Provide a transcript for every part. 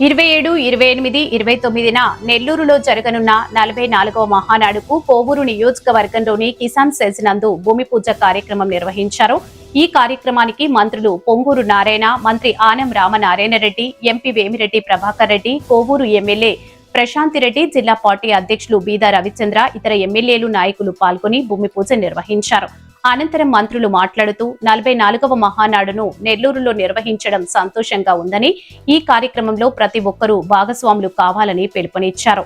27, 28, 29న నెల్లూరులో జరగనున్న 44వ మహానాడుకు కోవూరు నియోజకవర్గంలోని కిసాన్ సెజ్ నందు భూమి పూజ కార్యక్రమం నిర్వహించారు. ఈ కార్యక్రమానికి మంత్రులు పొంగూరు నారాయణ, మంత్రి ఆనం రామనారాయణ రెడ్డి, ఎంపీ వేమిరెడ్డి ప్రభాకర్ రెడ్డి, కోవూరు ఎమ్మెల్యే ప్రశాంతిరెడ్డి, జిల్లా పార్టీ అధ్యక్షులు బీదా రవిచంద్ర, ఇతర ఎమ్మెల్యేలు, నాయకులు పాల్గొని భూమి పూజ నిర్వహించారు. అనంతరం మంత్రులు మాట్లాడుతూ 44వ మహానాడును నెల్లూరులో నిర్వహించడం సంతోషంగా ఉందని, ఈ కార్యక్రమంలో ప్రతి ఒక్కరూ భాగస్వాములు కావాలని పిలుపునిచ్చారు.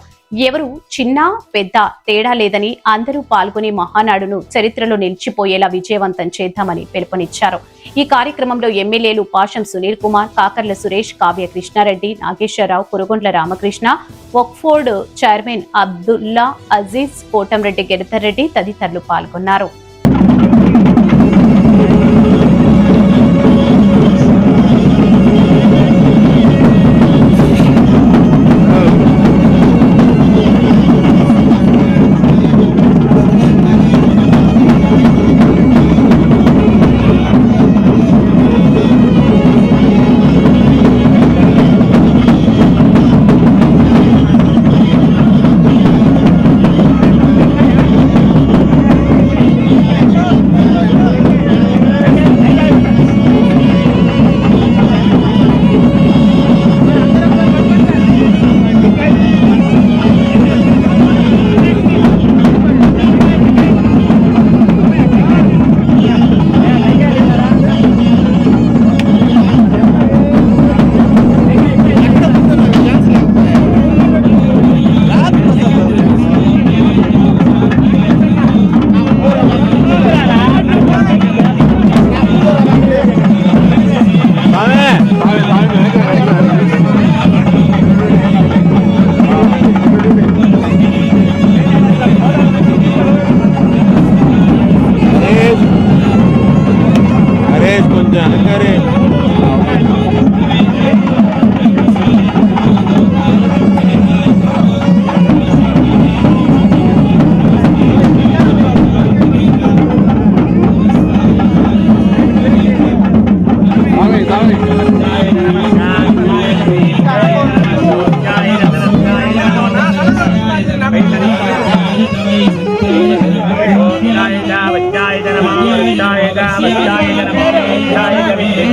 ఎవరు చిన్న పెద్ద తేడా లేదని అందరూ పాల్గొని మహానాడును చరిత్రలో నిలిచిపోయేలా విజయవంతం చేద్దామని పిలుపునిచ్చారు. ఈ కార్యక్రమంలో ఎమ్మెల్యేలు పాషం సునీల్ కుమార్, కాకర్ల సురేష్, కావ్య కృష్ణారెడ్డి, నాగేశ్వరరావు, కురుగొండ్ల రామకృష్ణ, వక్ఫోర్డ్ చైర్మన్ అబ్దుల్లా అజీజ్, కోటంరెడ్డి గిరిధర్ రెడ్డి తదితరులు పాల్గొన్నారు.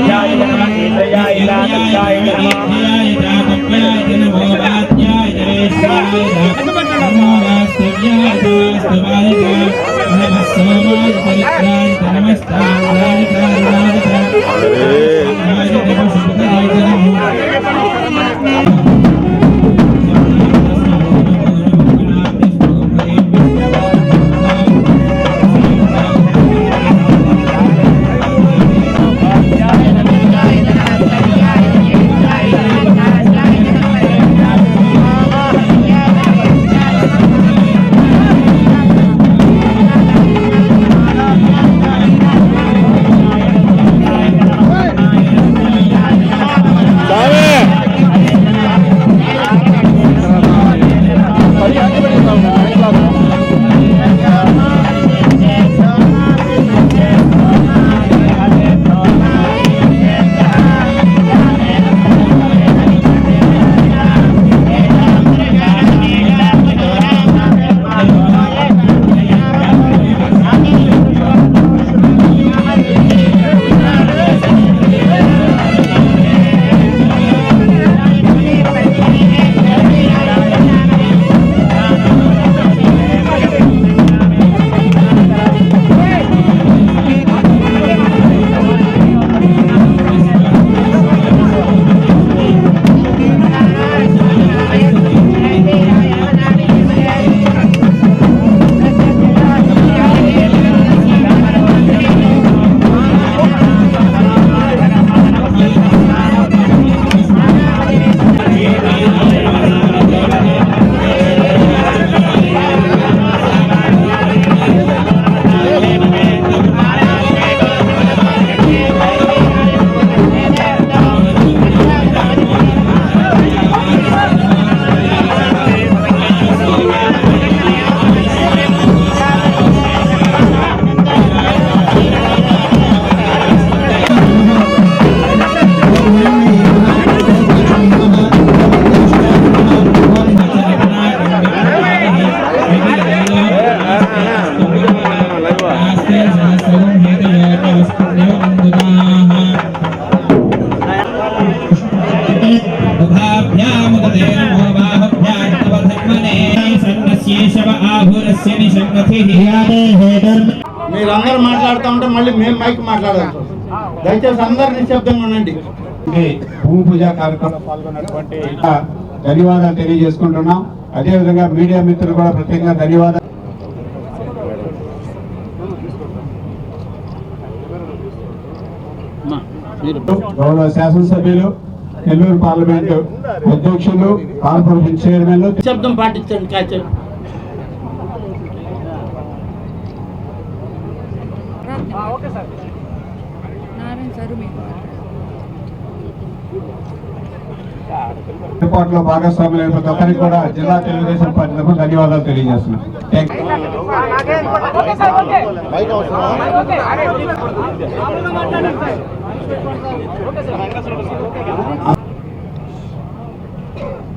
Jai మీరందరూ మాట్లాడుతూ ఉంటే మళ్ళీ మేము మైక్ మాట్లాడాల్సి వస్తుంది. దయచేసి అందరు నిశ్శబ్దంగా ఉండండి. భూమి పూజ కార్యక్రమంలో పాల్గొన్నటువంటి ధన్యవాదాలు తెలియజేసుకుంటున్నాం. అదేవిధంగా మీడియా మిత్రులు కూడా ప్రత్యేకంగా ధన్యవాదాలు. గౌరవ శాసనసభ్యులు, నెల్లూరు పార్లమెంటు అధ్యక్షులు, కార్పొరేషన్ చైర్మన్లు శబ్దం పాటించండి. కాచర్ ఏర్పాట్లో భాగస్వాములైన ప్రతి ఒక్కరికి కూడా జిల్లా తెలుగుదేశం పార్టీ తరఫున ధన్యవాదాలు తెలియజేస్తున్నాం.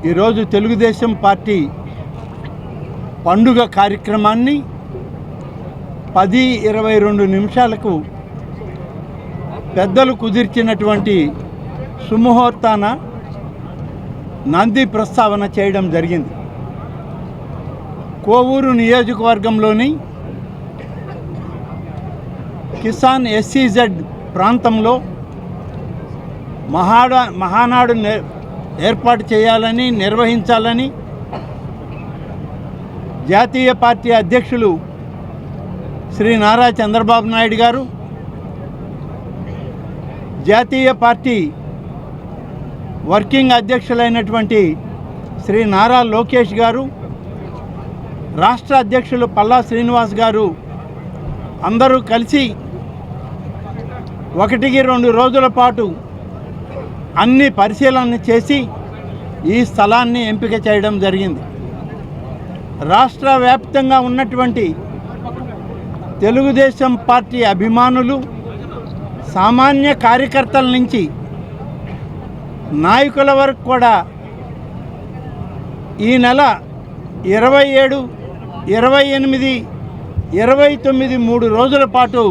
ఈరోజు తెలుగుదేశం పార్టీ పండుగ కార్యక్రమాన్ని 10:22 నిమిషాలకు పెద్దలు కుదిర్చినటువంటి సుముహూర్తాన నంది ప్రస్తావన చేయడం జరిగింది. కోవూరు నియోజకవర్గంలోని కిసాన్ SEZ ప్రాంతంలో మహానాడు ఏర్పాటు చేయాలని, నిర్వహించాలని జాతీయ పార్టీ అధ్యక్షులు శ్రీ నారా చంద్రబాబు నాయుడు గారు, జాతీయ పార్టీ వర్కింగ్ అధ్యక్షులైనటువంటి శ్రీ నారా లోకేష్ గారు, రాష్ట్ర అధ్యక్షులు పల్లా శ్రీనివాస్ గారు అందరూ కలిసి 1-2 రోజుల పాటు అన్ని పరిశీలన చేసి ఈ స్థలాన్ని ఎంపిక చేయడం జరిగింది. రాష్ట్ర వ్యాప్తంగా ఉన్నటువంటి తెలుగుదేశం పార్టీ అభిమానులు, సామాన్య కార్యకర్తల నుంచి నాయకుల వరకు కూడా ఈ నెల 27, 28, 29 3 రోజుల పాటు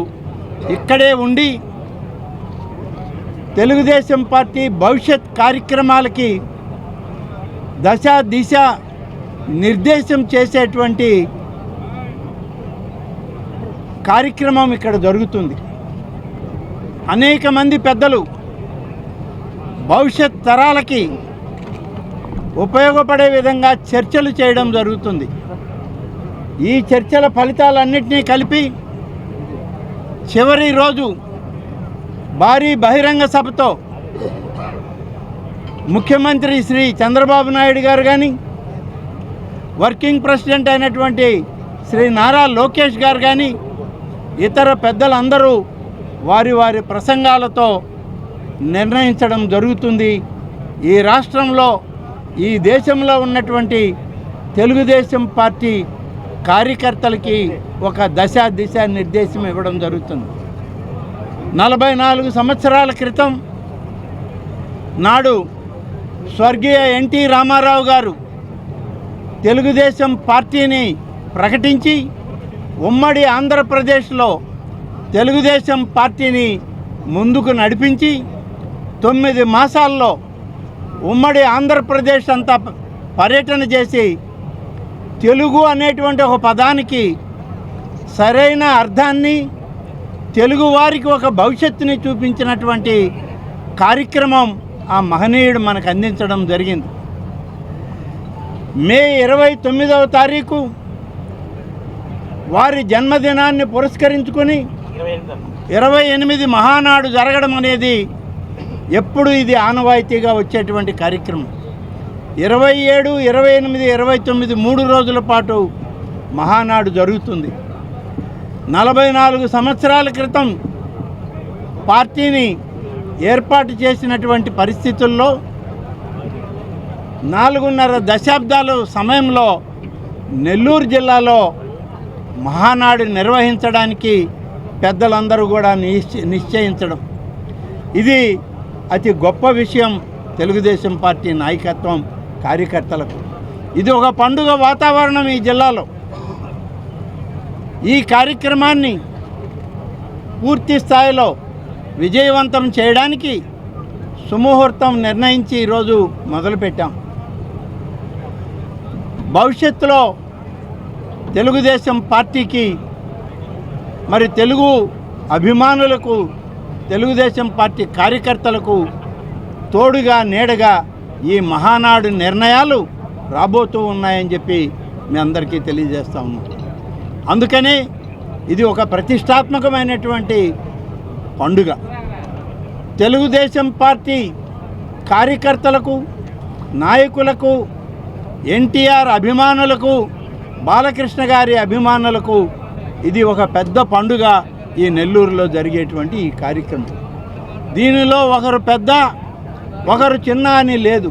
ఇక్కడే ఉండి తెలుగుదేశం పార్టీ భవిష్యత్ కార్యక్రమాలకి దశ దిశ నిర్దేశం చేసేటువంటి కార్యక్రమం ఇక్కడ జరుగుతుంది. అనేక మంది పెద్దలు భవిష్యత్ తరాలకి ఉపయోగపడే విధంగా చర్చలు చేయడం జరుగుతుంది. ఈ చర్చల ఫలితాలన్నింటినీ కలిపి చివరి రోజు భారీ బహిరంగ సభతో ముఖ్యమంత్రి శ్రీ చంద్రబాబు నాయుడు గారు కానీ, వర్కింగ్ ప్రెసిడెంట్ అయినటువంటి శ్రీ నారా లోకేష్ గారు కానీ, ఇతర పెద్దలందరూ వారి వారి ప్రసంగాలతో నిర్ణయించడం జరుగుతుంది. ఈ రాష్ట్రంలో, ఈ దేశంలో ఉన్నటువంటి తెలుగుదేశం పార్టీ కార్యకర్తలకి ఒక దశ దిశ నిర్దేశం ఇవ్వడం జరుగుతుంది. 44 సంవత్సరాల క్రితం నాడు స్వర్గీయ ఎన్టీ రామారావు గారు తెలుగుదేశం పార్టీని ప్రకటించి ఉమ్మడి ఆంధ్రప్రదేశ్లో తెలుగుదేశం పార్టీని ముందుకు నడిపించి 9 మాసాల్లో ఉమ్మడి ఆంధ్రప్రదేశ్ అంతా పర్యటన చేసి తెలుగు అనేటువంటి ఒక పదానికి సరైన అర్థాన్ని, తెలుగువారికి ఒక భవిష్యత్తుని చూపించినటువంటి కార్యక్రమం ఆ మహనీయుడు మనకు అందించడం జరిగింది. మే 29వ తారీఖు వారి జన్మదినాన్ని పురస్కరించుకొని 28 మహానాడు జరగడం అనేది ఎప్పుడు ఇది ఆనవాయితీగా వచ్చేటువంటి కార్యక్రమం. 27, 28, 29 3 రోజుల పాటు మహానాడు జరుగుతుంది. 44 సంవత్సరాల క్రితం పార్టీని ఏర్పాటు చేసినటువంటి పరిస్థితుల్లో 4.5 దశాబ్దాల సమయంలో నెల్లూరు జిల్లాలో మహానాడు నిర్వహించడానికి పెద్దలందరూ కూడా నిశ్చయించడం, ఇది అతి గొప్ప విషయం తెలుగుదేశం పార్టీ నాయకత్వం, కార్యకర్తలకు. ఇది ఒక పండుగ వాతావరణం ఈ జిల్లాలో. ఈ కార్యక్రమాన్ని పూర్తి స్థాయిలో విజయవంతం చేయడానికి సుముహూర్తం నిర్ణయించి ఈరోజు మొదలుపెట్టాం. భవిష్యత్తులో తెలుగుదేశం పార్టీకి మరి తెలుగు అభిమానులకు, తెలుగుదేశం పార్టీ కార్యకర్తలకు తోడుగా నీడగా ఈ మహానాడు నిర్ణయాలు రాబోతూ ఉన్నాయని చెప్పి మీ అందరికీ తెలియజేస్తా ఉన్నాం. అందుకని ఇది ఒక ప్రతిష్టాత్మకమైనటువంటి పండుగ. తెలుగుదేశం పార్టీ కార్యకర్తలకు, నాయకులకు, ఎన్టీఆర్ అభిమానులకు, బాలకృష్ణ గారి అభిమానులకు ఇది ఒక పెద్ద పండుగ. ఈ నెల్లూరులో జరిగేటువంటి ఈ కార్యక్రమం, దీనిలో ఒకరు పెద్ద ఒకరు చిన్న అని లేదు,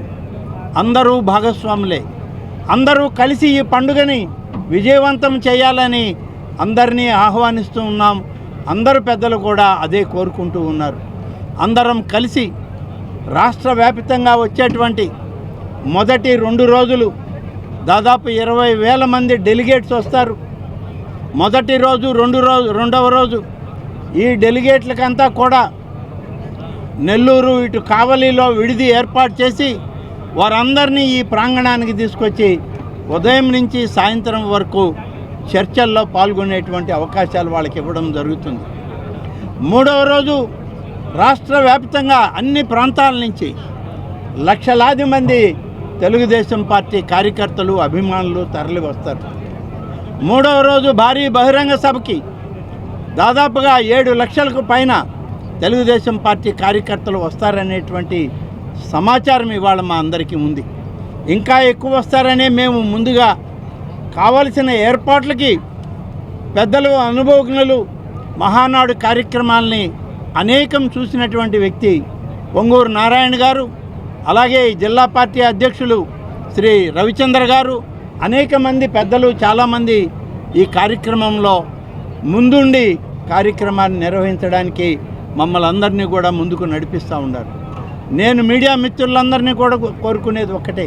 అందరూ భాగస్వాములే. అందరూ కలిసి ఈ పండుగని విజయవంతం చేయాలని అందరినీ ఆహ్వానిస్తూ ఉన్నాం. అందరు పెద్దలు కూడా అదే కోరుకుంటూ ఉన్నారు. అందరం కలిసి రాష్ట్ర వ్యాప్తంగా వచ్చేటువంటి మొదటి 2 రోజులు దాదాపు 20,000 మంది డెలిగేట్స్ వస్తారు. మొదటి రోజు, రెండవ రోజు ఈ డెలిగేట్లకంతా కూడా నెల్లూరు ఇటు కావలిలో విడిది ఏర్పాటు చేసి వారందరినీ ఈ ప్రాంగణానికి తీసుకొచ్చి ఉదయం నుంచి సాయంత్రం వరకు చర్చల్లో పాల్గొనేటువంటి అవకాశాలు వాళ్ళకి ఇవ్వడం జరుగుతుంది. 3వ రోజు రాష్ట్ర వ్యాప్తంగా అన్ని ప్రాంతాల నుంచి లక్షలాది మంది తెలుగుదేశం పార్టీ కార్యకర్తలు, అభిమానులు తరలి వస్తారు. 3వ రోజు భారీ బహిరంగ సభకి దాదాపుగా 7 లక్షలకు పైన తెలుగుదేశం పార్టీ కార్యకర్తలు వస్తారనేటువంటి సమాచారం ఇవాళ మా అందరికీ ఉంది. ఇంకా ఎక్కువ వస్తారనే మేము ముందుగా కావలసిన ఏర్పాట్లకి పెద్దలు, అనుభవజ్ఞులు, మహానాడు కార్యక్రమాలని అనేకం చూసినటువంటి వ్యక్తి పొంగూరు నారాయణ గారు, అలాగే జిల్లా పార్టీ అధ్యక్షులు శ్రీ రవిచంద్ర గారు, అనేక మంది పెద్దలు చాలామంది ఈ కార్యక్రమంలో ముందుండి కార్యక్రమాన్ని నిర్వహించడానికి మమ్మల్ని అందరినీ కూడా ముందుకు నడిపిస్తూ ఉన్నారు. నేను మీడియా మిత్రులందరినీ కూడా కోరుకునేది ఒక్కటే,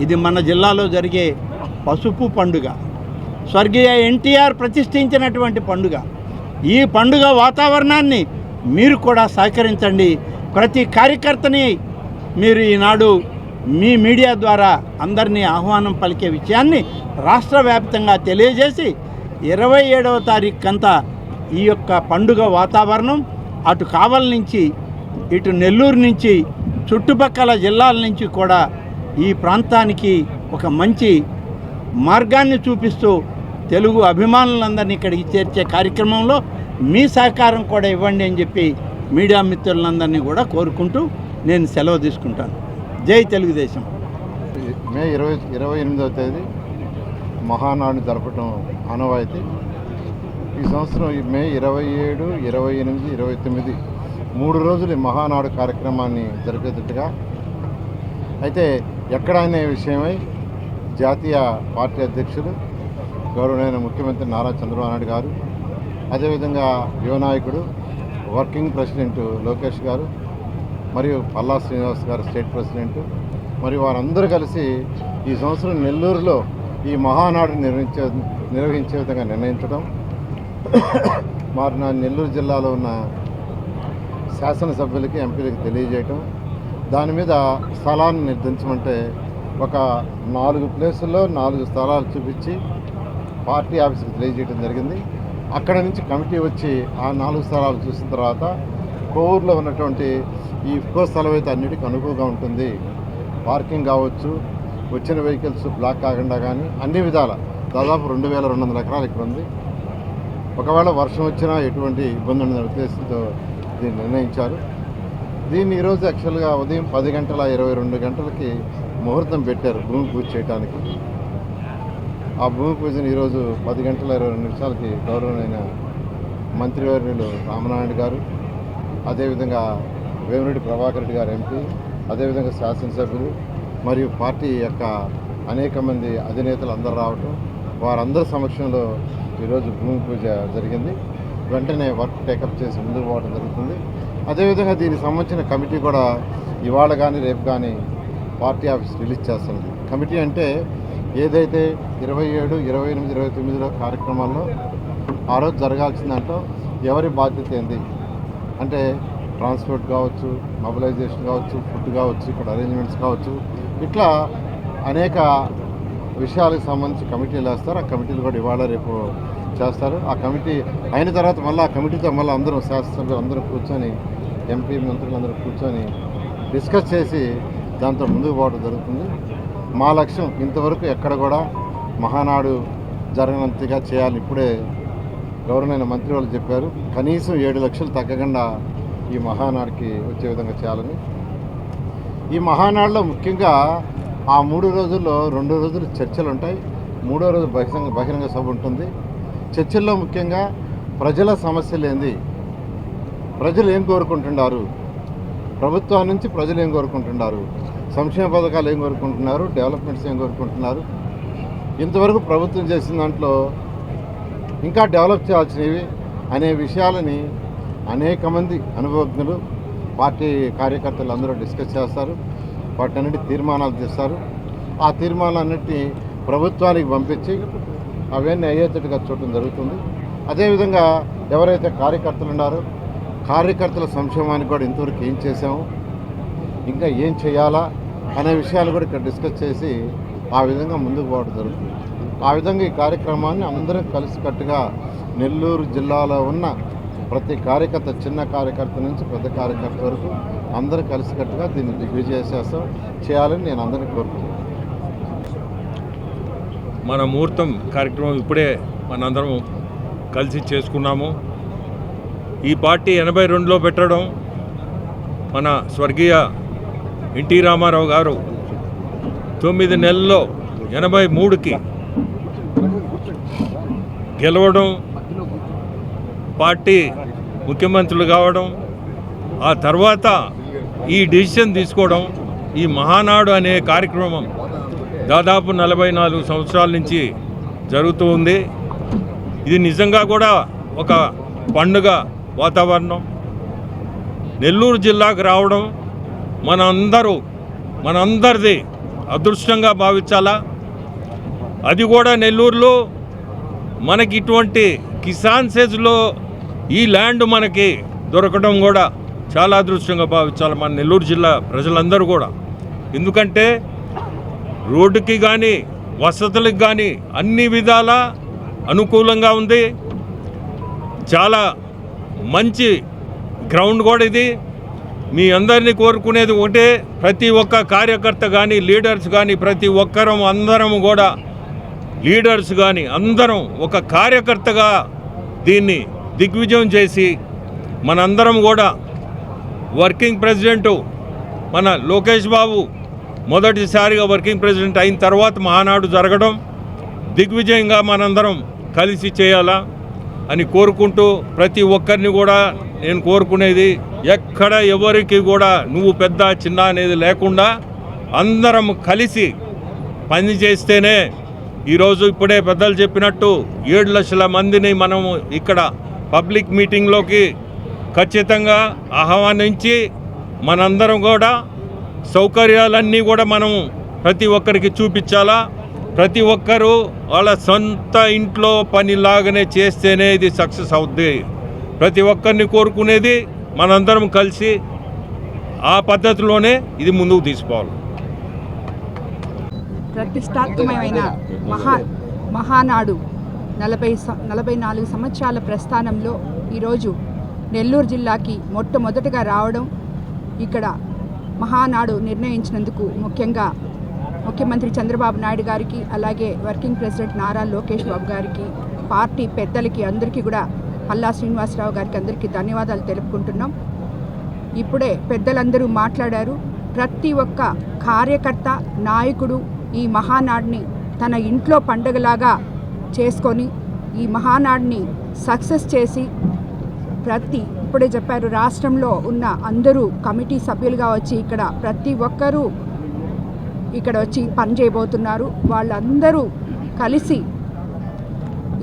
ఇది మన జిల్లాలో జరిగే పసుపు పండుగ, స్వర్గీయ ఎన్టీఆర్ ప్రతిష్ఠించినటువంటి పండుగ. ఈ పండుగ వాతావరణాన్ని మీరు కూడా సహకరించండి. ప్రతి కార్యకర్తని మీరు ఈనాడు మీ మీడియా ద్వారా అందరినీ ఆహ్వానం పలికే విషయాన్ని రాష్ట్ర వ్యాప్తంగా తెలియజేసి 27వ తారీఖుకంతా ఈ యొక్క పండుగ వాతావరణం అటు కావలి నుంచి, ఇటు నెల్లూరు నుంచి, చుట్టుపక్కల జిల్లాల నుంచి కూడా ఈ ప్రాంతానికి ఒక మంచి మార్గాన్ని చూపిస్తూ తెలుగు అభిమానులందరినీ ఇక్కడికి చేర్చే కార్యక్రమంలో మీ సహకారం కూడా ఇవ్వండి అని చెప్పి మీడియా మిత్రులందరినీ కూడా కోరుకుంటూ నేను సెలవు తీసుకుంటాను. జై తెలుగుదేశం. మే 28వ తేదీ మహానాడు జరపడం ఆనవాయితీ. ఈ సంవత్సరం మే 27, 28, 29 3 రోజులు మహానాడు కార్యక్రమాన్ని జరిపేటట్టుగా అయితే ఎక్కడైనా విషయమై జాతీయ పార్టీ అధ్యక్షులు గౌరవనీయ ముఖ్యమంత్రి నారా చంద్రబాబు నాయుడు గారు, అదేవిధంగా యువనాయకుడు వర్కింగ్ ప్రెసిడెంట్ లోకేష్ గారు, మరియు పల్లా శ్రీనివాస్ గారు స్టేట్ ప్రెసిడెంట్, మరియు వారందరూ కలిసి ఈ సంవత్సరం నెల్లూరులో ఈ మహానాడు నిర్వహించే విధంగా నిర్ణయించడం, మరి నా నెల్లూరు జిల్లాలో ఉన్న శాసనసభ్యులకి, ఎంపీలకి తెలియజేయటం, దాని మీద స్థలాన్ని నిర్ధారించమంటే ఒక 4 ప్లేసుల్లో 4 స్థలాలు చూపించి పార్టీ ఆఫీస్కి తెలియజేయడం జరిగింది. అక్కడ నుంచి కమిటీ వచ్చి ఆ 4 స్థలాలు చూసిన తర్వాత కోవూరులో ఉన్నటువంటి ఈ ఇంకో స్థలం అయితే అన్నిటికీ అనుకువగా ఉంటుంది, పార్కింగ్ కావచ్చు, వచ్చిన వెహికల్స్ బ్లాక్ కాకుండా కానీ అన్ని విధాల దాదాపు 2200 ఎకరాలు ఇక్కడ ఉంది. ఒకవేళ వర్షం వచ్చినా ఎటువంటి ఇబ్బంది ఉండదనే ఉద్దేశంతో దీన్ని నిర్ణయించారు. దీన్ని ఈరోజు యాక్చువల్గా ఉదయం 10 గంటల 22 గంటలకి ముహూర్తం పెట్టారు భూమి పూజ చేయడానికి. ఆ భూమి పూజను ఈరోజు 10 గంటల 22 నిమిషాలకి గౌరవనీయ మంత్రివర్యులు రామనారాయణ గారు, అదేవిధంగా వేమిరెడ్డి ప్రభాకర్ రెడ్డి గారు ఎంపీ, అదేవిధంగా శాసనసభ్యులు మరియు పార్టీ యొక్క అనేక మంది అధినేతలు అందరూ రావటం, వారందరి సమక్షంలో ఈరోజు భూమి పూజ జరిగింది. వెంటనే వర్క్ టేకప్ చేసి ముందుకు పోవడం జరుగుతుంది. అదేవిధంగా దీనికి సంబంధించిన కమిటీ కూడా ఇవాళ కానీ రేపు కానీ పార్టీ ఆఫీస్ రిలీజ్ చేస్తుంది. కమిటీ అంటే ఏదైతే 27, 28, 29లో కార్యక్రమాల్లో ఆ రోజు జరగాల్సిందంటో ఎవరి బాధ్యత ఏంది అంటే ట్రాన్స్పోర్ట్ కావచ్చు, మొబిలైజేషన్ కావచ్చు, ఫుడ్ కావచ్చు, ఇక్కడ అరేంజ్మెంట్స్ కావచ్చు, ఇట్లా అనేక విషయాలకు సంబంధించి కమిటీలు వేస్తారు. ఆ కమిటీలు కూడా ఇవాళ రేపు చేస్తారు. ఆ కమిటీ అయిన తర్వాత మళ్ళీ ఆ కమిటీతో మళ్ళీ అందరూ శాసనసభ్యులు అందరూ కూర్చొని ఎంపీ మంత్రులు అందరూ కూర్చొని డిస్కస్ చేసి దాంతో ముందుకు పోవడం జరుగుతుంది. మా లక్ష్యం ఇంతవరకు ఎక్కడ కూడా మహానాడు జరగనంతగా చేయాలి. ఇప్పుడే గౌరవనీయ మంత్రి వాళ్ళు చెప్పారు, కనీసం 7 లక్షలు తగ్గకుండా ఈ మహానాడుకి వచ్చే విధంగా చేయాలని. ఈ మహానాడులో ముఖ్యంగా ఆ 3 రోజుల్లో 2 రోజులు చర్చలు ఉంటాయి, 3వ రోజు బహిరంగ సభ ఉంటుంది. చర్చల్లో ముఖ్యంగా ప్రజల సమస్యలు ఏంది, ప్రజలు ఏం కోరుకుంటున్నారు, ప్రభుత్వం నుంచి ప్రజలు ఏం కోరుకుంటున్నారు, సంక్షేమ పథకాలు ఏం కోరుకుంటున్నారు, డెవలప్మెంట్స్ ఏం కోరుకుంటున్నారు, ఇంతవరకు ప్రభుత్వం చేసిన దాంట్లో ఇంకా డెవలప్ చేయాల్సినవి అనే విషయాలని అనేక మంది అనుభవజ్ఞులు పార్టీ కార్యకర్తలు అందరూ డిస్కస్ చేస్తారు. వాటన్నిటి తీర్మానాలు చేస్తారు. ఆ తీర్మానాలన్నింటినీ ప్రభుత్వానికి పంపించి అవన్నీ అయ్యేటట్టుగా చూడటం జరుగుతుంది. అదేవిధంగా ఎవరైతే కార్యకర్తలు ఉన్నారో కార్యకర్తల సంక్షేమానికి కూడా ఇంతవరకు ఏం చేసాము, ఇంకా ఏం చేయాలా అనే విషయాలు కూడా ఇక్కడ డిస్కస్ చేసి ఆ విధంగా ముందుకు పోవడం జరుగుతుంది. ఆ విధంగా ఈ కార్యక్రమాన్ని అందరం కలిసికట్టుగా నెల్లూరు జిల్లాలో ఉన్న ప్రతి కార్యకర్త, చిన్న కార్యకర్త నుంచి పెద్ద కార్యకర్త వరకు అందరూ కలిసికట్టుగా దీన్ని దిగ్విజయం చేయాలని నేను అందరినీ కోరుకుంటున్నాను. మన ముహూర్తం కార్యక్రమం ఇప్పుడే మనందరం కలిసి చేసుకున్నాము. ఈ పార్టీ 82లో పెట్టడం మన స్వర్గీయ ఎన్టీ రామారావు గారు 9 నెలల్లో 83కి గెలవడం, పార్టీ ముఖ్యమంత్రులు కావడం, ఆ తర్వాత ఈ డిసిషన్ తీసుకోవడం, ఈ మహానాడు అనే కార్యక్రమం దాదాపు 44 సంవత్సరాల నుంచి జరుగుతూ ఉంది. ఇది నిజంగా కూడా ఒక పండుగ వాతావరణం. నెల్లూరు జిల్లాకు రావడం మనందరిది అదృష్టంగా భావించాలా. అది కూడా నెల్లూరులో మనకి ఇటువంటి కిసాన్ సెజ్లో ఈ ల్యాండ్ మనకి దొరకడం కూడా చాలా అదృష్టంగా భావించాలి మన నెల్లూరు జిల్లా ప్రజలందరూ కూడా. ఎందుకంటే రోడ్డుకి కానీ వసతులకు కానీ అన్ని విధాల అనుకూలంగా ఉంది. చాలా మంచి గ్రౌండ్ కూడా ఇది. మీ అందరినీ కోరుకునేది ఒకటే, ప్రతి ఒక్క కార్యకర్త కానీ లీడర్స్ కానీ ప్రతి ఒక్కరం అందరం కూడా లీడర్స్ కానీ అందరం ఒక కార్యకర్తగా దీన్ని దిగ్విజయం చేసి మనందరం కూడా వర్కింగ్ ప్రెసిడెంటు మన లోకేష్ బాబు మొదటిసారిగా వర్కింగ్ ప్రెసిడెంట్ అయిన తర్వాత మహానాడు జరగడం దిగ్విజయంగా మనందరం కలిసి చేయాలా అని కోరుకుంటూ ప్రతి ఒక్కరిని కూడా నేను కోరుకునేది, ఎక్కడ ఎవరికి కూడా నువ్వు పెద్ద చిన్న అనేది లేకుండా అందరం కలిసి పని చేస్తేనే ఈరోజు ఇప్పుడే పెద్దలు చెప్పినట్టు 7 లక్షల మందిని మనం ఇక్కడ పబ్లిక్ మీటింగ్లోకి ఖచ్చితంగా ఆహ్వానించి మనందరం కూడా సౌకర్యాలన్నీ కూడా మనం ప్రతి ఒక్కరికి చూపించాలా. ప్రతి ఒక్కరూ వాళ్ళ సొంత ఇంట్లో పనిలాగానే చేస్తేనే ఇది సక్సెస్ అవుద్ది. ప్రతి ఒక్కరిని కోరుకునేది మనందరం కలిసి ఆ పద్ధతిలోనే ఇది ముందుకు తీసుకోవాలి. ప్రతిష్టాత్మకమైన మహానాడు 44 సంవత్సరాల ప్రస్థానంలో ఈరోజు నెల్లూరు జిల్లాకి మొట్టమొదటిగా రావడం, ఇక్కడ మహానాడు నిర్ణయించినందుకు ముఖ్యంగా ముఖ్యమంత్రి చంద్రబాబు నాయుడు గారికి, అలాగే వర్కింగ్ ప్రెసిడెంట్ నారా లోకేష్ బాబు గారికి, పార్టీ పెద్దలకి అందరికీ కూడా, పల్లా శ్రీనివాసరావు గారికి అందరికీ ధన్యవాదాలు తెలుపుకుంటున్నాం. ఇప్పుడే పెద్దలందరూ మాట్లాడారు. ప్రతి ఒక్క కార్యకర్త, నాయకుడు ఈ మహానాడుని తన ఇంట్లో పండుగలాగా చేసుకొని ఈ మహానాడుని సక్సెస్ చేసి ఇప్పుడే చెప్పారు, రాష్ట్రంలో ఉన్న అందరూ కమిటీ సభ్యులుగా వచ్చి ఇక్కడ ప్రతి ఒక్కరూ ఇక్కడ వచ్చి పనిచేయబోతున్నారు. వాళ్ళందరూ కలిసి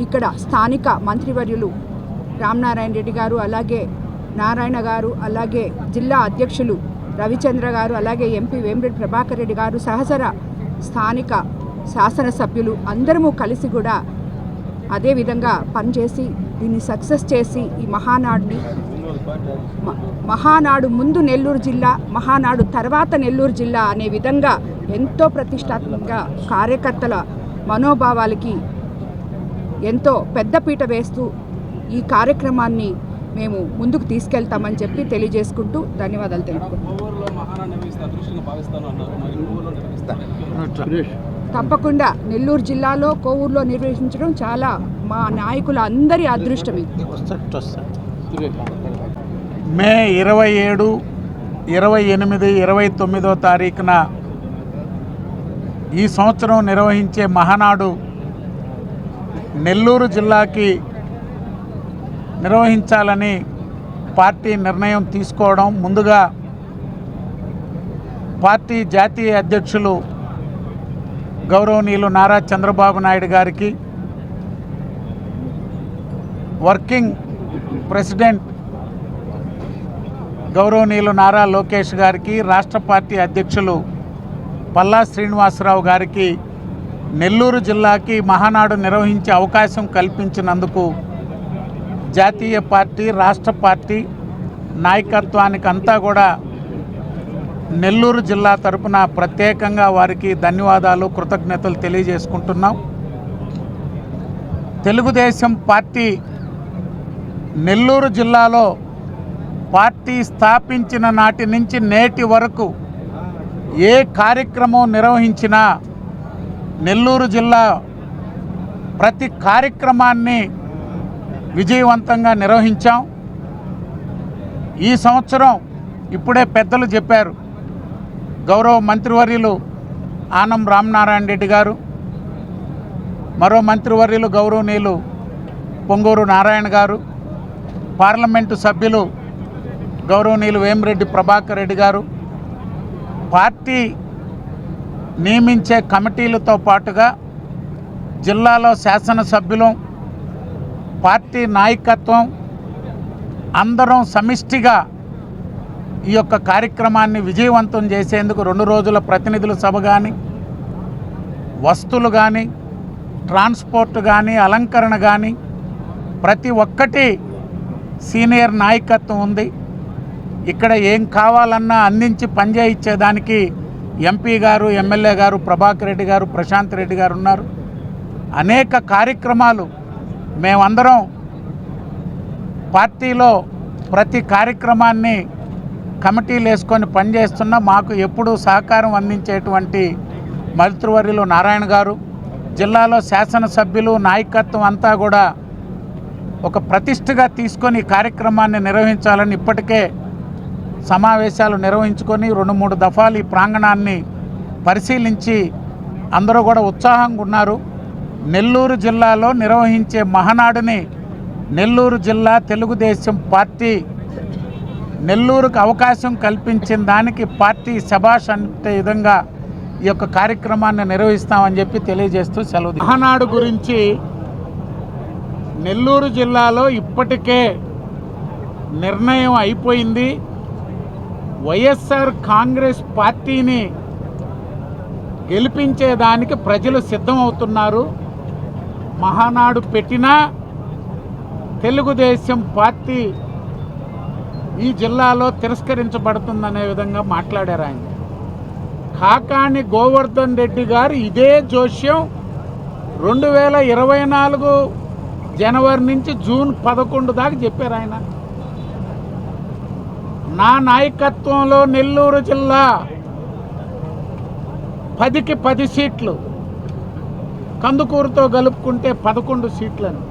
ఇక్కడ స్థానిక మంత్రివర్యులు రామనారాయణ రెడ్డి గారు, అలాగే నారాయణ గారు, అలాగే జిల్లా అధ్యక్షులు రవిచంద్ర గారు, అలాగే ఎంపీ వేమిరెడ్డి ప్రభాకర్ రెడ్డి గారు, సహచర స్థానిక శాసనసభ్యులు అందరము కలిసి కూడా అదేవిధంగా పనిచేసి దీన్ని సక్సెస్ చేసి ఈ మహానాడు ముందు నెల్లూరు జిల్లా, మహానాడు తర్వాత నెల్లూరు జిల్లా అనే విధంగా ఎంతో ప్రతిష్టాత్మకంగా కార్యకర్తల మనోభావాలకి ఎంతో పెద్దపీట వేస్తూ ఈ కార్యక్రమాన్ని మేము ముందుకు తీసుకెళ్తామని చెప్పి తెలియజేసుకుంటూ ధన్యవాదాలు తెలుపుకుంటున్నాను. తప్పకుండా నెల్లూరు జిల్లాలో కోవూరులో నిర్వహించడం చాలా మా నాయకుల అందరి అదృష్టం. మే 27, 28, 29 తారీఖున ఈ సంవత్సరం నిర్వహించే మహానాడు నెల్లూరు జిల్లాకి నిర్వహించాలని పార్టీ నిర్ణయం తీసుకోవడం, ముందుగా పార్టీ జాతీయ అధ్యక్షులు గౌరవనీయులు నారా చంద్రబాబు నాయుడు గారికి, వర్కింగ్ ప్రెసిడెంట్ గౌరవనీయులు నారా లోకేష్ గారికి, రాష్ట్ర పార్టీ అధ్యక్షులు పల్లా శ్రీనివాసరావు గారికి నెల్లూరు జిల్లాకి మహానాడు నిర్వహించే అవకాశం కల్పించినందుకు జాతీయ పార్టీ, రాష్ట్ర పార్టీ నాయకత్వానికి అంతా కూడా నెల్లూరు జిల్లా తరపున ప్రత్యేకంగా వారికి ధన్యవాదాలు, కృతజ్ఞతలు తెలియజేసుకుంటున్నాం. తెలుగుదేశం పార్టీ నెల్లూరు జిల్లాలో పార్టీ స్థాపించిన నాటి నుంచి నేటి వరకు ఏ కార్యక్రమం నిర్వహించినా నెల్లూరు జిల్లా ప్రతి కార్యక్రమాన్ని విజయవంతంగా నిర్వహించాం. ఈ సంవత్సరం ఇప్పుడే పెద్దలు చెప్పారు, గౌరవ మంత్రివర్యులు ఆనం రామనారాయణ రెడ్డి గారు, మరో మంత్రివర్యులు గౌరవనీయులు పొంగూరు నారాయణ గారు, పార్లమెంటు సభ్యులు గౌరవనీయులు వేమిరెడ్డి ప్రభాకర్ రెడ్డి గారు, పార్టీ నియమించే కమిటీలతో పాటుగా జిల్లాలో శాసనసభ్యులు, పార్టీ నాయకత్వం అందరం సమిష్టిగా ఈ యొక్క కార్యక్రమాన్ని విజయవంతం చేసేందుకు 2 రోజుల ప్రతినిధుల సభ కానీ, వస్తువులు కానీ, ట్రాన్స్పోర్ట్ కానీ, అలంకరణ కానీ ప్రతి ఒక్కటి సీనియర్ నాయకత్వం ఉంది. ఇక్కడ ఏం కావాలన్నా అందించి పనిచేయించేదానికి ఎంపీ గారు, ఎమ్మెల్యే గారు, ప్రభాకర్ రెడ్డి గారు, ప్రశాంత్ రెడ్డి గారు ఉన్నారు. అనేక కార్యక్రమాలు మేమందరం పార్టీలో ప్రతి కార్యక్రమాన్ని కమిటీలు వేసుకొని పనిచేస్తున్నా. మాకు ఎప్పుడూ సహకారం అందించేటువంటి మంత్రివర్యులు నారాయణ గారు, జిల్లాలో శాసనసభ్యులు, నాయకత్వం అంతా కూడా ఒక ప్రతిష్టగా తీసుకొని ఈ కార్యక్రమాన్ని నిర్వహించాలని ఇప్పటికే సమావేశాలు నిర్వహించుకొని 2-3 దఫాలు ఈ ప్రాంగణాన్ని పరిశీలించి అందరూ కూడా ఉత్సాహంగా ఉన్నారు. నెల్లూరు జిల్లాలో నిర్వహించే మహానాడుని నెల్లూరు జిల్లా తెలుగుదేశం పార్టీ నెల్లూరుకు అవకాశం కల్పించిన దానికి పార్టీ శభాష్ అంటే విధంగా ఈ యొక్క కార్యక్రమాన్ని నిర్వహిస్తామని చెప్పి తెలియజేస్తూ సెలవు. మహానాడు గురించి నెల్లూరు జిల్లాలో ఇప్పటికే నిర్ణయం అయిపోయింది. వైఎస్ఆర్ కాంగ్రెస్ పార్టీని గెలిపించేదానికి ప్రజలు సిద్ధమవుతున్నారు. మహానాడు పెట్టినా తెలుగుదేశం పార్టీ ఈ జిల్లాలో తిరస్కరించబడుతుందనే విధంగా మాట్లాడారు ఆయన. కాకాణి గోవర్ధన్ రెడ్డి గారు ఇదే జోష్యం 2024 జనవరి నుంచి జూన్ 11 దాకా చెప్పారు ఆయన. నా నాయకత్వంలో నెల్లూరు జిల్లా 10కి 10 సీట్లు, కందుకూరుతో కలుపుకుంటే 11 సీట్లని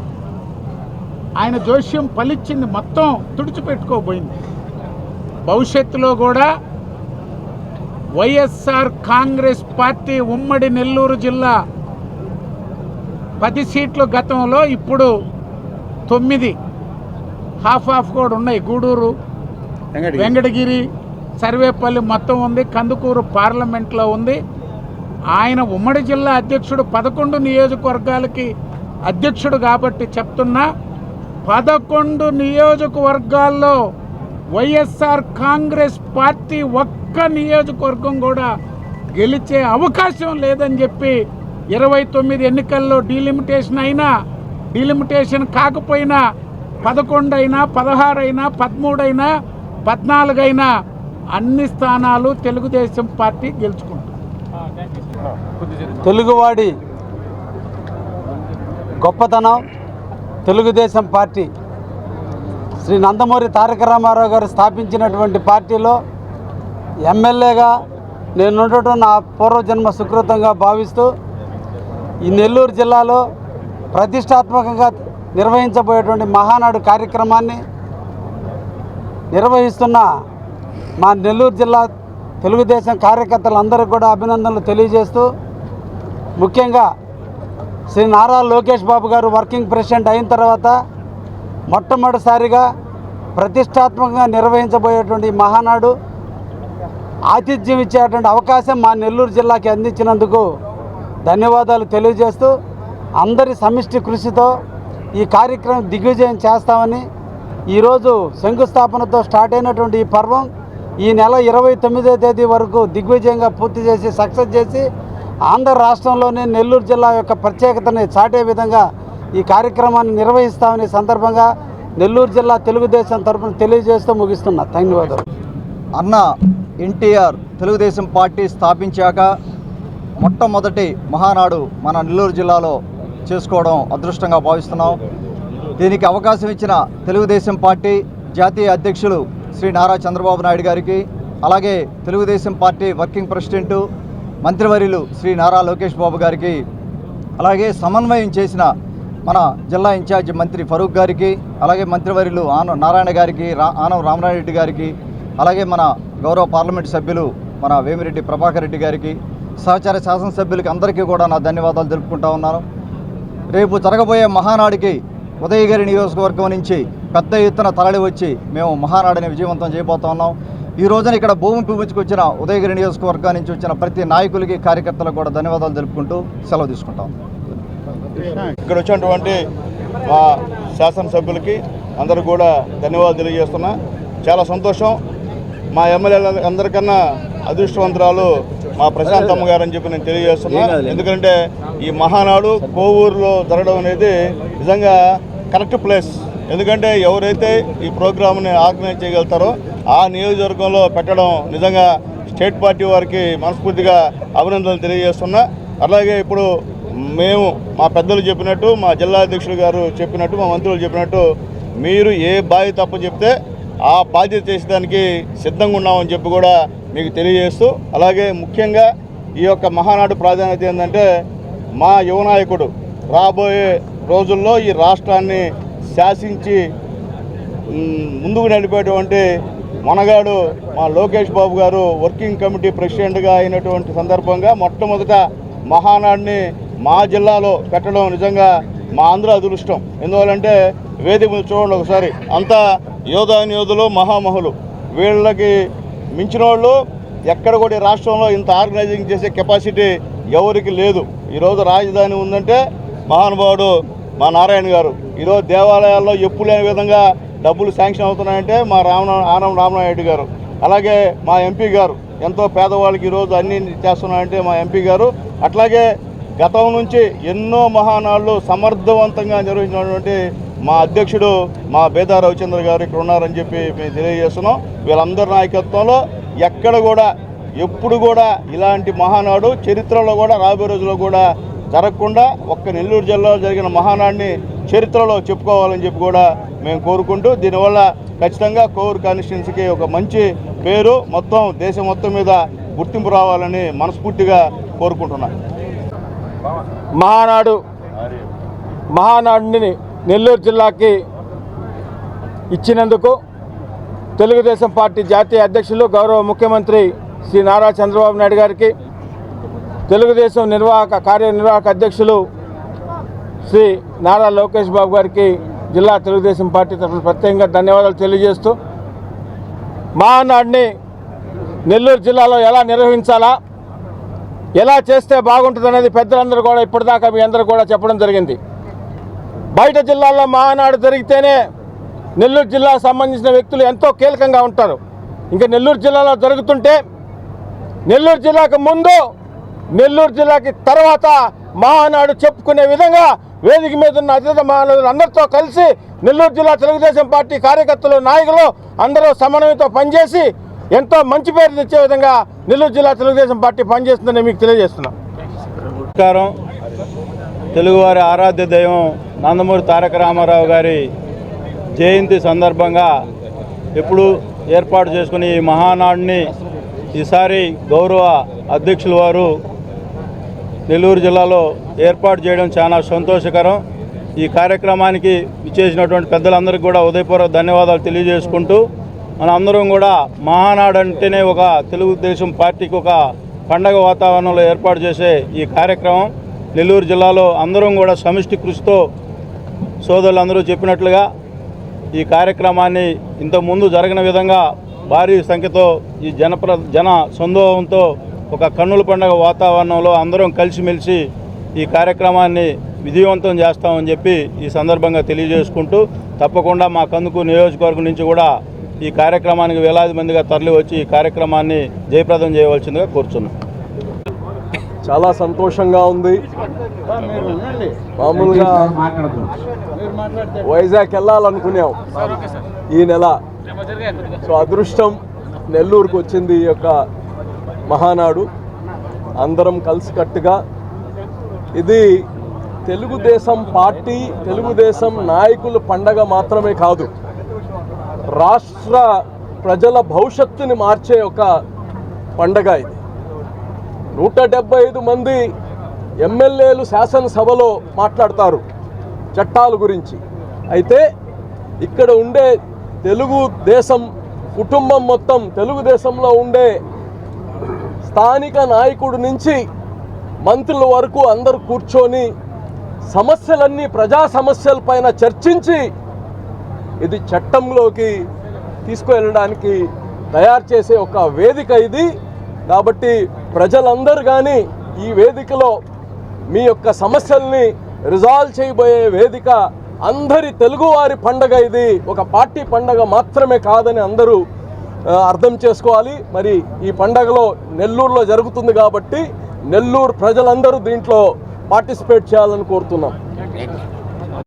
ఆయన జోష్యం ఫలించింది, మొత్తం తుడిచిపెట్టుకోబోయింది. భవిష్యత్తులో కూడా వైఎస్ఆర్ కాంగ్రెస్ పార్టీ ఉమ్మడి నెల్లూరు జిల్లా 10 సీట్లు గతంలో, ఇప్పుడు 9 హాఫ్ కూడా ఉన్నాయి. గూడూరు, వెంకటగిరి, సర్వేపల్లి మొత్తం ఉంది. కందుకూరు పార్లమెంట్లో ఉంది. ఆయన ఉమ్మడి జిల్లా అధ్యక్షుడు, 11 నియోజకవర్గాలకి అధ్యక్షుడు కాబట్టి చెప్తున్నా, 11 నియోజకవర్గాల్లో వైఎస్ఆర్ కాంగ్రెస్ పార్టీ ఒక్క నియోజకవర్గం కూడా గెలిచే అవకాశం లేదని చెప్పి 29 ఎన్నికల్లో డీలిమిటేషన్ అయినా, డీలిమిటేషన్ కాకపోయినా 11 అయినా, 16 అయినా, 13 అయినా, 14 అయినా అన్ని స్థానాలు తెలుగుదేశం పార్టీ గెలుచుకుంటుంది. తెలుగువాడి గొప్పతనం తెలుగుదేశం పార్టీ శ్రీ నందమూరి తారక రామారావు గారు స్థాపించినటువంటి పార్టీలో ఎమ్మెల్యేగా నేను ఉండటం నా పూర్వజన్మ సుకృతంగా భావిస్తూ ఈ నెల్లూరు జిల్లాలో ప్రతిష్టాత్మకంగా నిర్వహించబోయేటువంటి మహానాడు కార్యక్రమాన్ని నిర్వహిస్తున్న మా నెల్లూరు జిల్లా తెలుగుదేశం కార్యకర్తలందరికీ కూడా అభినందనలు తెలియజేస్తూ ముఖ్యంగా శ్రీ నారా లోకేష్ బాబు గారు వర్కింగ్ ప్రెసిడెంట్ అయిన తర్వాత మొట్టమొదటిసారిగా ప్రతిష్టాత్మకంగా నిర్వహించబోయేటువంటి మహానాడు ఆతిథ్యం ఇచ్చేటువంటి అవకాశం మా నెల్లూరు జిల్లాకి అందించినందుకు ధన్యవాదాలు తెలియజేస్తూ అందరి సమిష్టి కృషితో ఈ కార్యక్రమం దిగ్విజయం చేస్తామని ఈరోజు శంకుస్థాపనతో స్టార్ట్ అయినటువంటి ఈ పర్వం ఈ నెల 29వ తేదీ వరకు దిగ్విజయంగా పూర్తి చేసి సక్సెస్ చేసి ఆంధ్ర రాష్ట్రంలోనే నెల్లూరు జిల్లా యొక్క ప్రత్యేకతని చాటే విధంగా ఈ కార్యక్రమాన్ని నిర్వహిస్తామని సందర్భంగా నెల్లూరు జిల్లా తెలుగుదేశం తరఫున తెలియజేస్తూ ముగిస్తున్నా. ధన్యవాదాలు. అన్న ఎన్టీఆర్ తెలుగుదేశం పార్టీ స్థాపించాక మొట్టమొదటి మహానాడు మన నెల్లూరు జిల్లాలో చేసుకోవడం అదృష్టంగా భావిస్తున్నాం. దీనికి అవకాశం ఇచ్చిన తెలుగుదేశం పార్టీ జాతీయ అధ్యక్షులు శ్రీ నారా చంద్రబాబు నాయుడు గారికి, అలాగే తెలుగుదేశం పార్టీ వర్కింగ్ ప్రెసిడెంటు మంత్రివర్యులు శ్రీ నారా లోకేష్ బాబు గారికి, అలాగే సమన్వయం చేసిన మన జిల్లా ఇన్ఛార్జి మంత్రి ఫరూక్ గారికి, అలాగే మంత్రివర్యులు నారాయణ గారికి, ఆనవ రామనారెడ్డి గారికి, అలాగే మన గౌరవ పార్లమెంటు సభ్యులు మన వేమిరెడ్డి ప్రభాకర్ రెడ్డి గారికి, సహచార శాసనసభ్యులకి అందరికీ కూడా నా ధన్యవాదాలు తెలుపుకుంటా ఉన్నాను. రేపు జరగబోయే మహానాడికి ఉదయగిరి నియోజకవర్గం నుంచి పెద్ద ఎత్తున తరలి వచ్చి మేము మహానాడిని విజయవంతం చేయబోతా ఉన్నాం. ఈ రోజున ఇక్కడ భూమి పూజించుకొచ్చిన ఉదయగిరి నియోజకవర్గం నుంచి వచ్చిన ప్రతి నాయకులకి కార్యకర్తలకు కూడా ధన్యవాదాలు తెలుపుకుంటూ సెలవు తీసుకుంటాం. ఇక్కడ వచ్చినటువంటి మా శాసనసభ్యులకి అందరూ కూడా ధన్యవాదాలు తెలియజేస్తున్నా. చాలా సంతోషం. మా ఎమ్మెల్యేల అందరికన్నా అదృష్టవంతురాలు మా ప్రశాంతమ్మ గారు అని చెప్పి నేను తెలియజేస్తున్నా. ఎందుకంటే ఈ మహానాడు కోవూరులో జరగడం అనేది నిజంగా కరెక్ట్ ప్లేస్. ఎందుకంటే ఎవరైతే ఈ ప్రోగ్రామ్ని ఆర్గనైజ్ చేయగలుగుతారో ఆ నియోజకవర్గంలో పెట్టడం నిజంగా స్టేట్ పార్టీ వారికి మనస్ఫూర్తిగా అభినందనలు తెలియజేస్తున్నా. అలాగే ఇప్పుడు మేము మా పెద్దలు చెప్పినట్టు, మా జిల్లా అధ్యక్షులు గారు చెప్పినట్టు, మా మంత్రులు చెప్పినట్టు మీరు ఏ బాధ్యత తప్పు చెప్తే ఆ బాధ్యత చేసేదానికి సిద్ధంగా ఉన్నామని చెప్పి కూడా మీకు తెలియజేస్తూ, అలాగే ముఖ్యంగా ఈ యొక్క మహానాడు ప్రాధాన్యత ఏంటంటే మా యువ నాయకుడు రాబోయే రోజుల్లో ఈ రాష్ట్రాన్ని శాసించి ముందుకు నడిపేటువంటి మనగాడు మా లోకేష్ బాబు గారు వర్కింగ్ కమిటీ ప్రెసిడెంట్గా అయినటువంటి సందర్భంగా మొట్టమొదట మహానాడిని మా జిల్లాలో పెట్టడం నిజంగా మా ఆంధ్ర అదృష్టం. ఎందువల్లంటే వేదిక మీద చూడండి ఒకసారి, అంతా యోధులు మహామహులు. వీళ్ళకి మించిన వాళ్ళు ఎక్కడ కూడా రాష్ట్రంలో ఇంత ఆర్గనైజింగ్ చేసే కెపాసిటీ ఎవరికి లేదు. ఈరోజు రాజధాని ఉందంటే మహానుభావుడు మా నారాయణ గారు. ఈరోజు దేవాలయాల్లో ఎప్పుడు లేని విధంగా డబ్బులు శాంక్షన్ అవుతున్నాయంటే మా ఆనవ రామనాయుడు గారు. అలాగే మా ఎంపీ గారు ఎంతో పేదవాళ్ళకి ఈరోజు అన్నీ చేస్తున్నారంటే మా ఎంపీ గారు. అట్లాగే గతం నుంచి ఎన్నో మహానాళ్ళు సమర్థవంతంగా నిర్వహించినటువంటి మా అధ్యక్షుడు మా బేదా రవిచంద్ర గారు ఇక్కడ ఉన్నారని చెప్పి మేము తెలియజేస్తున్నాం. వీళ్ళందరి నాయకత్వంలో ఎక్కడ కూడా ఎప్పుడు కూడా ఇలాంటి మహానాడు చరిత్రలో కూడా రాబోయే రోజుల్లో కూడా జరగకుండా ఒక్క నెల్లూరు జిల్లాలో జరిగిన మహానాడిని చరిత్రలో చెప్పుకోవాలని చెప్పి కూడా మేము కోరుకుంటూ, దీనివల్ల ఖచ్చితంగా కోవూరు కాన్స్టిట్యున్సీకి ఒక మంచి పేరు మొత్తం దేశం మొత్తం మీద గుర్తింపు రావాలని మనస్ఫూర్తిగా కోరుకుంటున్నాను. మహానాడిని నెల్లూరు జిల్లాకి ఇచ్చినందుకు తెలుగుదేశం పార్టీ జాతీయ అధ్యక్షులు గౌరవ ముఖ్యమంత్రి శ్రీ నారా చంద్రబాబు నాయుడు గారికి, తెలుగుదేశం కార్యనిర్వాహక అధ్యక్షులు శ్రీ నారా లోకేష్ బాబు గారికి జిల్లా తెలుగుదేశం పార్టీ తరఫున ప్రత్యేకంగా ధన్యవాదాలు తెలియజేస్తూ, మహానాడిని నెల్లూరు జిల్లాలో ఎలా నిర్వహించాలా, ఎలా చేస్తే బాగుంటుందనేది పెద్దలందరూ కూడా ఇప్పటిదాకా మీ అందరూ కూడా చెప్పడం జరిగింది. బయట జిల్లాల్లో మహానాడు జరిగితేనే నెల్లూరు జిల్లాకు సంబంధించిన వ్యక్తులు ఎంతో కీలకంగా ఉంటారు. ఇంకా నెల్లూరు జిల్లాలో జరుగుతుంటే నెల్లూరు జిల్లాకు ముందు, నెల్లూరు జిల్లాకి తర్వాత మహానాడు చెప్పుకునే విధంగా వేదిక మీద ఉన్న అతిథి మహానాడులు అందరితో కలిసి నెల్లూరు జిల్లా తెలుగుదేశం పార్టీ కార్యకర్తలు, నాయకులు అందరూ సమన్వయంతో పనిచేసి ఎంతో మంచి పేరు తెచ్చే విధంగా నెల్లూరు జిల్లా తెలుగుదేశం పార్టీ పనిచేస్తుందని మీకు తెలియజేస్తున్నాం. నమస్కారం. తెలుగువారి ఆరాధ్య దైవం నందమూరి తారక రామారావు గారి జయంతి సందర్భంగా ఎప్పుడు ఏర్పాటు చేసుకుని ఈ మహానాడుని ఈసారి గౌరవ అధ్యక్షుల వారు నెల్లూరు జిల్లాలో ఏర్పాటు చేయడం చాలా సంతోషకరం. ఈ కార్యక్రమానికి ఇచ్చేసినటువంటి పెద్దలందరికీ కూడా ఉదయపూర్వక ధన్యవాదాలు తెలియజేసుకుంటూ మన అందరం కూడా మహానాడు అంటేనే ఒక తెలుగుదేశం పార్టీకి ఒక పండగ వాతావరణంలో ఏర్పాటు చేసే ఈ కార్యక్రమం నెల్లూరు జిల్లాలో అందరం కూడా సమిష్టి కృషితో సోదరులందరూ చెప్పినట్లుగా ఈ కార్యక్రమాన్ని ఇంతకుముందు జరిగిన విధంగా భారీ సంఖ్యతో ఈ జన సందోహంతో ఒక కన్నుల పండుగ వాతావరణంలో అందరం కలిసిమెలిసి ఈ కార్యక్రమాన్ని విజయవంతం చేస్తామని చెప్పి ఈ సందర్భంగా తెలియజేసుకుంటూ తప్పకుండా మా కందుకూరు నియోజకవర్గం నుంచి కూడా ఈ కార్యక్రమానికి వేలాది మందిగా తరలి వచ్చి ఈ కార్యక్రమాన్ని జయప్రదం చేయవలసిందిగా కోరుచున్నాం. చాలా సంతోషంగా ఉంది. మామూలుగా వైజాగ్ వెళ్ళాలనుకున్నాం ఈ నెల. సో అదృష్టం నెల్లూరుకు వచ్చింది ఈ యొక్క మహానాడు. అందరం కలిసికట్టుగా ఇది తెలుగుదేశం పార్టీ తెలుగుదేశం నాయకుల పండగ మాత్రమే కాదు, రాష్ట్ర ప్రజల భవిష్యత్తుని మార్చే ఒక పండగ ఇది. 175 మంది ఎమ్మెల్యేలు శాసనసభలో మాట్లాడతారు చట్టాల గురించి. అయితే ఇక్కడ ఉండే తెలుగుదేశం కుటుంబం మొత్తం, తెలుగుదేశంలో ఉండే స్థానిక నాయకుడి నుంచి మంత్రుల వరకు అందరూ కూర్చొని సమస్యలన్నీ ప్రజా సమస్యలపైన చర్చించి ఇది చట్టంలోకి తీసుకువెళ్ళడానికి తయారు చేసే ఒక వేదిక ఇది. కాబట్టి ప్రజలందరూ కానీ ఈ వేదికలో మీ యొక్క సమస్యల్ని రిజాల్వ్ చేయబోయే వేదిక. అందరి తెలుగువారి పండగ ఇది, ఒక పార్టీ పండగ మాత్రమే కాదని అందరూ అర్థం చేసుకోవాలి. మరి ఈ పండగలో నెల్లూరులో జరుగుతుంది కాబట్టి నెల్లూరు ప్రజలందరూ దీంట్లో పార్టిసిపేట్ చేయాలని కోరుతున్నాం.